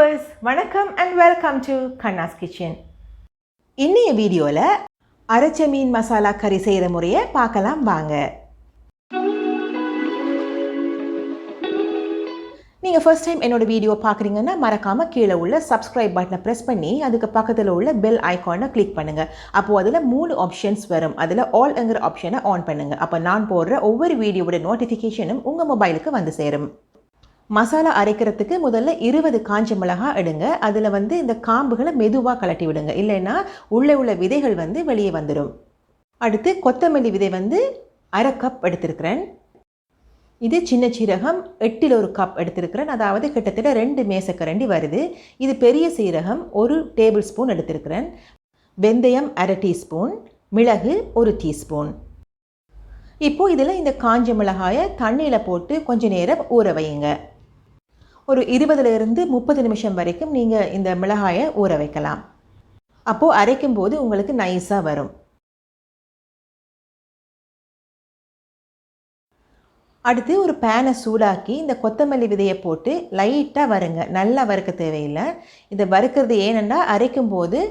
viewers, வணக்கம் and welcome to Kanna's Kitchen. இன்னைய வீடியோல அரைச்ச மீன் மசாலா கறி செய்யற முறையை பார்க்கலாம் வாங்க. நீங்க ஃபர்ஸ்ட் டைம் என்னோட வீடியோ பார்க்குறீங்கன்னா மறக்காம கீழே உள்ள சப்ஸ்கிரைப் பட்டனை பிரஸ் பண்ணி அதுக்கு பக்கத்தில் உள்ள பெல் ஐகானை கிளிக் பண்ணுங்க. அப்போ அதில் 3 ஆப்ஷன்ஸ் வரும். அதில் ஆல்ங்கிற ஆப்ஷனை ஆன் பண்ணுங்க. அப்போ நான் போடுற ஒவ்வொரு வீடியோவோட நோட்டிஃபிகேஷனும் உங்கள் மொபைலுக்கு வந்து சேரும். மசாலா அரைக்கிறதுக்கு முதல்ல 20 காஞ்ச மிளகாய் எடுங்க. அதில் இந்த காம்புகளை மெதுவாக கலட்டி விடுங்க, இல்லைன்னா உள்ளே உள்ள விதைகள் வெளியே வந்துடும். அடுத்து கொத்தமல்லி விதை 1/2 கப் எடுத்திருக்கிறேன். இது சின்ன சீரகம் 8ல் 1 கப் எடுத்திருக்கிறேன், அதாவது கிட்டத்தட்ட 2 மேசக்கரண்டி வருது. இது பெரிய சீரகம் 1 டேபிள் ஸ்பூன் எடுத்திருக்கிறேன். வெந்தயம் 1/2 டீஸ்பூன், மிளகு 1 டீஸ்பூன். இப்போ இதில் இந்த காஞ்ச மிளகாயை தண்ணியில் போட்டு கொஞ்ச நேரம் ஊற வையுங்க. ஒரு 20லிருந்து 30 நிமிஷம் வரைக்கும் நீங்கள் இந்த மிளகாயை ஊற வைக்கலாம். அப்போது அரைக்கும் போது உங்களுக்கு நைஸாக வரும். அடுத்து ஒரு பேனை சூடாக்கி இந்த கொத்தமல்லி விதையை போட்டு லைட்டாக வறுங்க. நல்லா வறுக்க தேவையில்லை. இதை வறுக்கிறது ஏனென்னா அரைக்கும் போது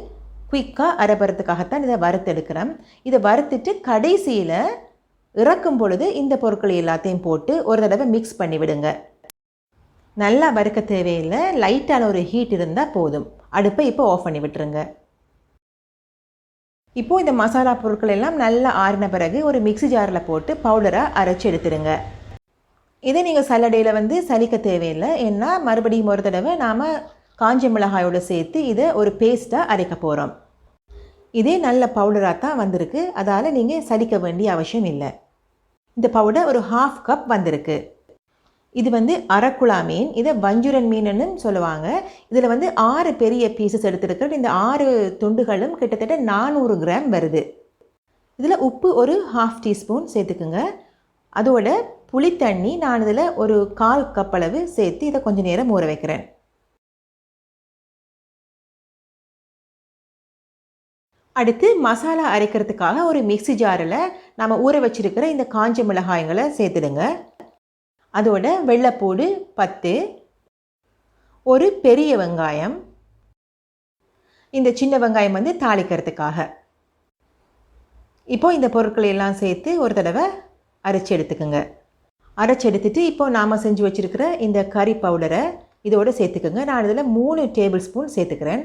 குயிக்காக அரைப்பறதுக்காகத்தான் இதை வறுத்தெடுக்கிறோம். இதை வறுத்துட்டு கடைசியில் இறக்கும் பொழுது இந்த பொருட்களை எல்லாத்தையும் போட்டு ஒரு தடவை மிக்ஸ் பண்ணி விடுங்க. நல்லா வறுக்க தேவையில்லை, லைட்டான ஒரு ஹீட் இருந்தால் போதும். அடுப்பை இப்போ ஆஃப் பண்ணி விட்டுருங்க. இப்போது இந்த மசாலா பொருட்கள் எல்லாம் நல்லா ஆறின பிறகு ஒரு மிக்ஸி ஜாரில் போட்டு பவுடராக அரைச்சி எடுத்துருங்க. இதை நீங்கள் சல்லடையில் சலிக்க தேவையில்லை, ஏன்னா மறுபடியும் ஒரு தடவை நாம் காஞ்ச மிளகாயோடு சேர்த்து இதை ஒரு பேஸ்ட்டாக அரைக்க போகிறோம். இதே நல்ல பவுடராக தான் வந்திருக்கு, அதால் நீங்கள் சலிக்க வேண்டிய அவசியம் இல்லை. இந்த பவுடர் ஒரு 1/2 கப் வந்திருக்கு. இது அரக்குழா மீன், இதை வஞ்சுரன் மீன்னு சொல்லுவாங்க. இதில் 6 பெரிய பீசஸ் எடுத்துருக்கிறது. இந்த 6 துண்டுகளும் கிட்டத்தட்ட 400 கிராம் வருது. இதில் உப்பு ஒரு 1/2 டீஸ்பூன் சேர்த்துக்குங்க. அதோட புளித்தண்ணி நான் இதில் ஒரு 1/4 கப் அளவு சேர்த்து இதை கொஞ்சம் நேரம் ஊற வைக்கிறேன். அடுத்து மசாலா அரைக்கிறதுக்காக ஒரு மிக்ஸி ஜாரில் நம்ம ஊற வச்சிருக்கிற இந்த காஞ்ச மிளகாய்களை சேர்த்துடுங்க. அதோட வெள்ளைப்பூடு 10, ஒரு பெரிய வெங்காயம், இந்த சின்ன வெங்காயம் தாளிக்கிறதுக்காக. இப்போ இந்த பொருட்களை எல்லாம் சேர்த்து ஒரு தடவை அரைச்சி எடுத்துக்குங்க. அரைச்சி எடுத்துட்டு இப்போ நாம் செஞ்சு வச்சுருக்கிற இந்த கறி பவுடரை இதோடு சேர்த்துக்குங்க. நான் இதில் 3 டேபிள் ஸ்பூன் சேர்த்துக்கிறேன்.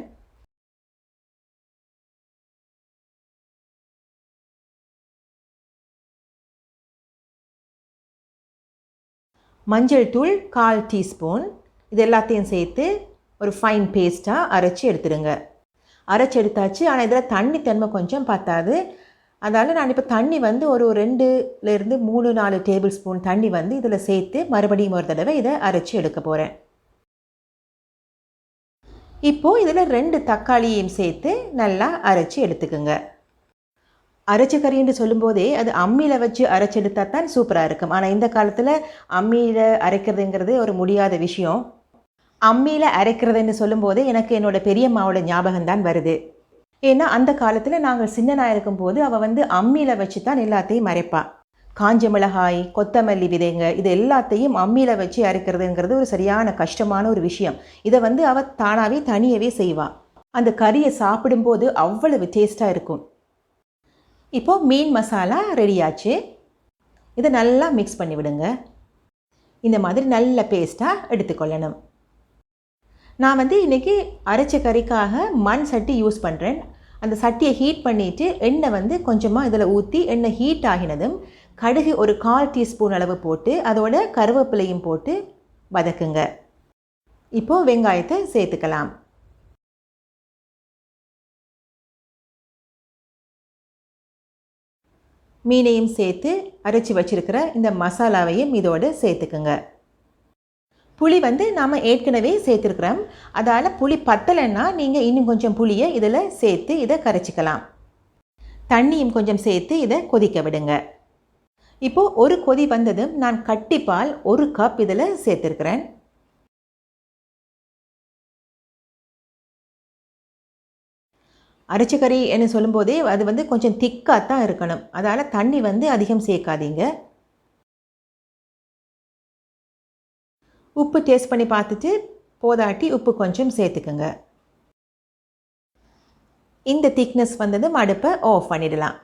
மஞ்சள் தூள் 1/4 டீஸ்பூன். இது எல்லாத்தையும் சேர்த்து ஒரு ஃபைன் பேஸ்ட்டாக அரைச்சி எடுத்துடுங்க. அரைச்சி எடுத்தாச்சு, ஆனால் இதில் தண்ணி தன்மை கொஞ்சம் பத்தாது. அதனால் நான் இப்போ தண்ணி ஒரு 2லேருந்து 3-4 டேபிள் ஸ்பூன் தண்ணி இதில் சேர்த்து மறுபடியும் ஒரு தடவை இதை அரைச்சி எடுக்க போகிறேன். இப்போது இதில் 2 தக்காளியையும் சேர்த்து நல்லா அரைச்சி எடுத்துக்குங்க. அரைச்ச கறின்னு சொல்லும்போதே அது அம்மியில் வச்சு அரைச்செடுத்தா தான் சூப்பராக இருக்கும். ஆனால் இந்த காலத்தில் அம்மியில் அரைக்கிறதுங்கிறது ஒரு முடியாத விஷயம். அம்மியில் அரைக்கிறதுன்னு சொல்லும்போதே எனக்கு என்னோடய பெரியம்மாவோட ஞாபகம்தான் வருது. ஏன்னா அந்த காலத்தில் நாங்கள் சின்னனாக இருக்கும்போது அவள் அம்மியில் வச்சு தான் எல்லாத்தையும் அரைப்பாள். காஞ்ச மிளகாய், கொத்தமல்லி விதைங்க, இது எல்லாத்தையும் அம்மியில் வச்சு அரைக்கிறதுங்கிறது ஒரு சரியான கஷ்டமான ஒரு விஷயம். இதை அவள் தானாகவே தனியவே செய்வாள். அந்த கறியை சாப்பிடும்போது அவ்வளவு டேஸ்ட்டாக இருக்கும். இப்போது மீன் மசாலா ரெடியாச்சு. இதை நல்லா மிக்ஸ் பண்ணி விடுங்க. இந்த மாதிரி நல்ல பேஸ்ட்டாக எடுத்துக்கொள்ளணும். நான் இன்றைக்கி அரைச்ச கறிக்காக மண் சட்டி யூஸ் பண்ணுறேன். அந்த சட்டியை ஹீட் பண்ணிவிட்டு எண்ணெய் கொஞ்சமாக இதில் ஊற்றி எண்ணெய் ஹீட் ஆகினதும் கடுகு ஒரு 1/4 டீஸ்பூன் அளவு போட்டு அதோட கருவேப்பிலையும் போட்டு வதக்குங்க. இப்போது வெங்காயத்தை சேர்த்துக்கலாம். மீனையும் சேர்த்து அரைச்சி வச்சிருக்கிற இந்த மசாலாவையும் இதோடு சேர்த்துக்குங்க. புளி நாம் ஏற்கனவே சேர்த்துருக்குறோம். அதால் புளி பத்தலைன்னா நீங்கள் இன்னும் கொஞ்சம் புளியை இதில் சேர்த்து இதை கரைச்சிக்கலாம். தண்ணியும் கொஞ்சம் சேர்த்து இதை கொதிக்க விடுங்க. இப்போது ஒரு கொதி வந்ததும் நான் கட்டிப்பால் 1 கப் இதில் சேர்த்துருக்குறேன். அரைச்ச கறி என்ன சொல்லும்போதே அது கொஞ்சம் திக்காக தான் இருக்கணும். அதால் தண்ணி அதிகம் சேர்க்காதீங்க. உப்பு டேஸ்ட் பண்ணி பார்த்துட்டு போதாட்டி உப்பு கொஞ்சம் சேர்த்துக்குங்க. இந்த திக்னஸ் வந்ததும் அடுப்பை ஆஃப் பண்ணிடலாம்.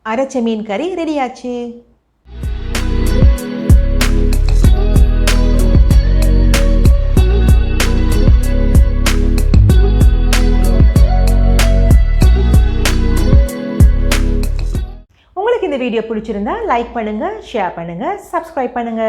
அரைச்ச மீன் கறி ரெடியாச்சு. உங்களுக்கு இந்த வீடியோ பிடிச்சிருந்தா லைக் பண்ணுங்க, ஷேர் பண்ணுங்க, சப்ஸ்கிரைப் பண்ணுங்க.